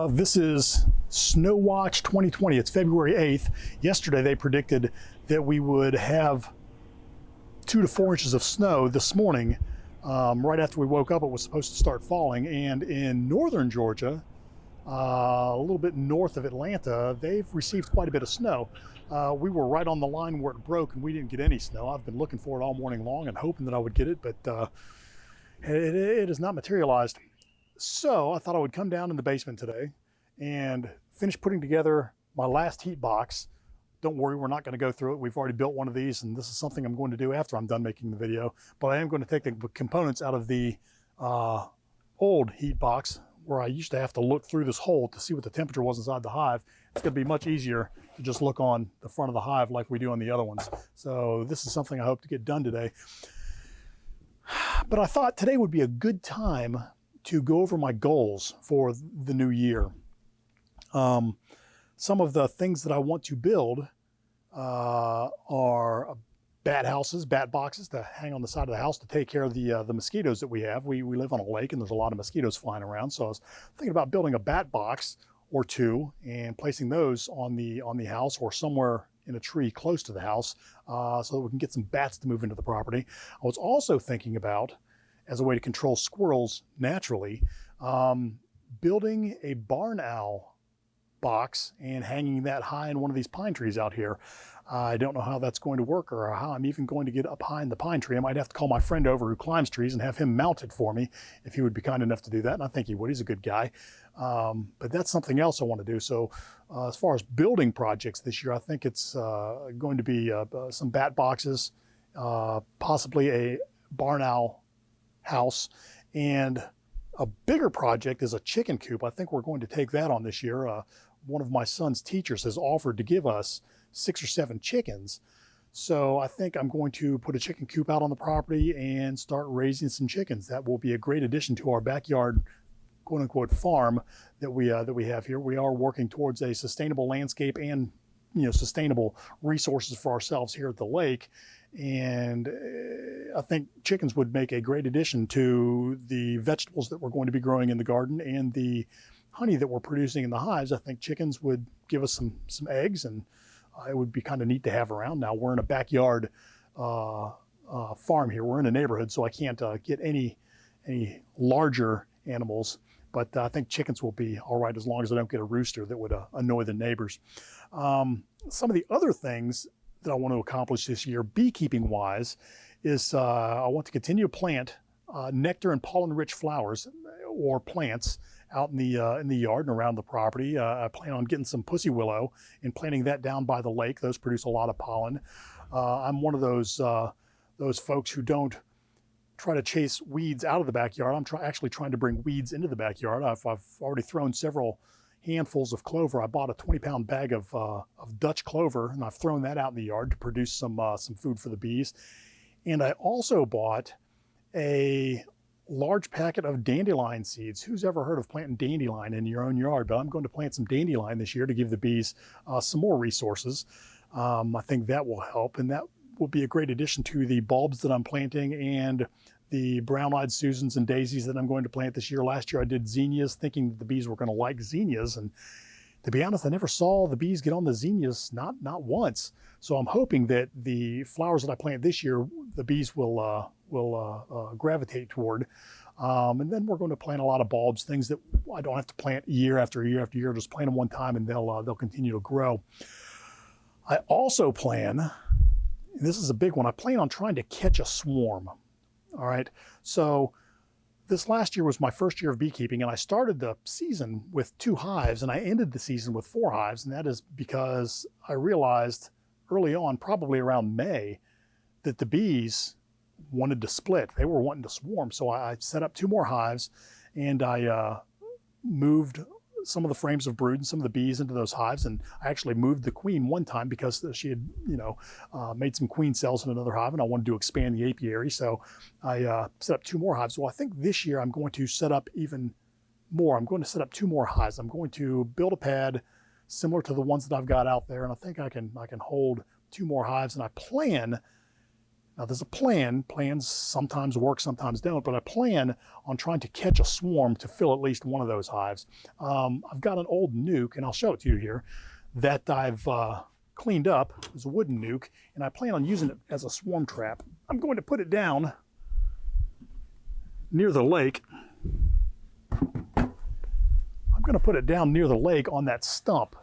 This is Snow Watch 2020. It's February 8th. Yesterday they predicted that we would have 2 to 4 inches of snow this morning. Right after we woke up, it was supposed to start falling. And in northern Georgia, a little bit north of Atlanta, they've received quite a bit of snow. We were right on the line where it broke and we didn't get any snow. I've been looking for it all morning long and hoping that I would get it, but it has not materialized. So I thought I would come down in the basement today and finish putting together my last heat box. Don't worry, we're not going to go through it. We've already built one of these, and this is something I'm going to do after I'm done making the video. But I am going to take the components out of the old heat box, where I used to have to look through this hole to see what the temperature was inside the hive. It's going to be much easier to just look on the front of the hive like we do on the other ones. So this is something I hope to get done today. But I thought today would be a good time to go over my goals for the new year. Some of the things that I want to build are bat houses, bat boxes to hang on the side of the house to take care of the mosquitoes that we have. We live on a lake and there's a lot of mosquitoes flying around. So I was thinking about building a bat box or two and placing those on the house or somewhere in a tree close to the house so that we can get some bats to move into the property. I was also thinking about, as a way to control squirrels naturally, building a barn owl box and hanging that high in one of these pine trees out here. I don't know how that's going to work or how I'm even going to get up high in the pine tree. I might have to call my friend over who climbs trees and have him mount it for me if he would be kind enough to do that. And I think he would. He's a good guy. But that's something else I want to do. So as far as building projects this year, I think it's going to be some bat boxes, possibly a barn owl house, and a bigger project is a chicken coop. I think we're going to take that on this year. One of my son's teachers has offered to give us 6 or 7 chickens. So I think I'm going to put a chicken coop out on the property and start raising some chickens. That will be a great addition to our backyard, quote unquote, farm that we have here. We are working towards a sustainable landscape and sustainable resources for ourselves here at the lake. And I think chickens would make a great addition to the vegetables that we're going to be growing in the garden and the honey that we're producing in the hives. I think chickens would give us some eggs, and it would be kind of neat to have around. Now we're in a backyard farm here. We're in a neighborhood, so I can't get any larger animals, but I think chickens will be all right as long as I don't get a rooster that would annoy the neighbors. Some of the other things that I want to accomplish this year, beekeeping wise, is I want to continue to plant nectar and pollen-rich flowers or plants out in the yard and around the property. I plan on getting some pussy willow and planting that down by the lake. Those produce a lot of pollen. I'm one of those folks who don't try to chase weeds out of the backyard. I'm actually trying to bring weeds into the backyard. I've already thrown several handfuls of clover. I bought a 20-pound bag of Dutch clover, and I've thrown that out in the yard to produce some food for the bees. And I also bought a large packet of dandelion seeds. Who's ever heard of planting dandelion in your own yard? But I'm going to plant some dandelion this year to give the bees some more resources. I think that will help, and that will be a great addition to the bulbs that I'm planting and the brown-eyed Susans and daisies that I'm going to plant this year. Last year I did zinnias, thinking that the bees were going to like zinnias, and to be honest, I never saw the bees get on the zinnias, not once. So I'm hoping that the flowers that I plant this year, the bees will gravitate toward. And then we're going to plant a lot of bulbs, things that I don't have to plant year after year after year. Just plant them one time and they'll continue to grow. I also plan, and this is a big one, I plan on trying to catch a swarm. All right, so this last year was my first year of beekeeping, and I started the season with 2 hives, and I ended the season with 4 hives, and that is because I realized early on, probably around May, that the bees wanted to split. They were wanting to swarm, so I set up 2 more hives, and I moved some of the frames of brood and some of the bees into those hives. And I actually moved the queen one time because she had, made some queen cells in another hive, and I wanted to expand the apiary. So I set up 2 more hives. So I think this year I'm going to set up even more. I'm going to set up 2 more hives. I'm going to build a pad similar to the ones that I've got out there, and I think I can hold 2 more hives. And I plan Now there's a plan. Plans sometimes work, sometimes don't, but I plan on trying to catch a swarm to fill at least one of those hives. I've got an old nuke, and I'll show it to you here, that I've cleaned up. It's a wooden nuke, and I plan on using it as a swarm trap. I'm going to put it down near the lake. I'm going to put it down near the lake on that stump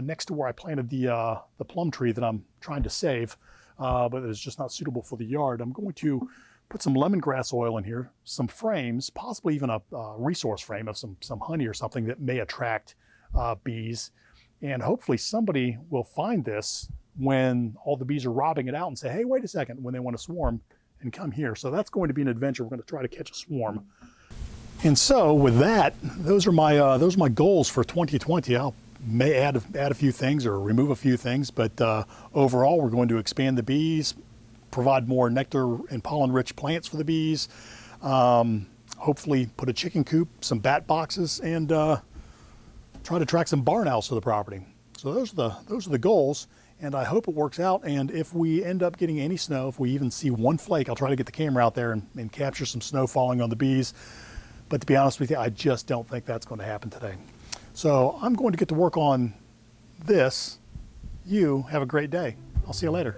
next to where I planted the plum tree that I'm trying to save. But it's just not suitable for the yard. I'm going to put some lemongrass oil in here, some frames, possibly even a resource frame of some honey or something that may attract bees. And hopefully somebody will find this when all the bees are robbing it out and say, hey, wait a second, when they want to swarm and come here. So that's going to be an adventure. We're going to try to catch a swarm. And so with that, those are my goals for 2020. I may add a few things or remove a few things, but overall we're going to expand the bees, provide more nectar and pollen-rich plants for the bees, hopefully put a chicken coop, some bat boxes, and try to attract some barn owls to the property. So those are the goals, and I hope it works out. And if we end up getting any snow, if we even see one flake, I'll try to get the camera out there and capture some snow falling on the bees. But to be honest with you, I just don't think that's going to happen today. So I'm going to get to work on this. You have a great day. I'll see you later.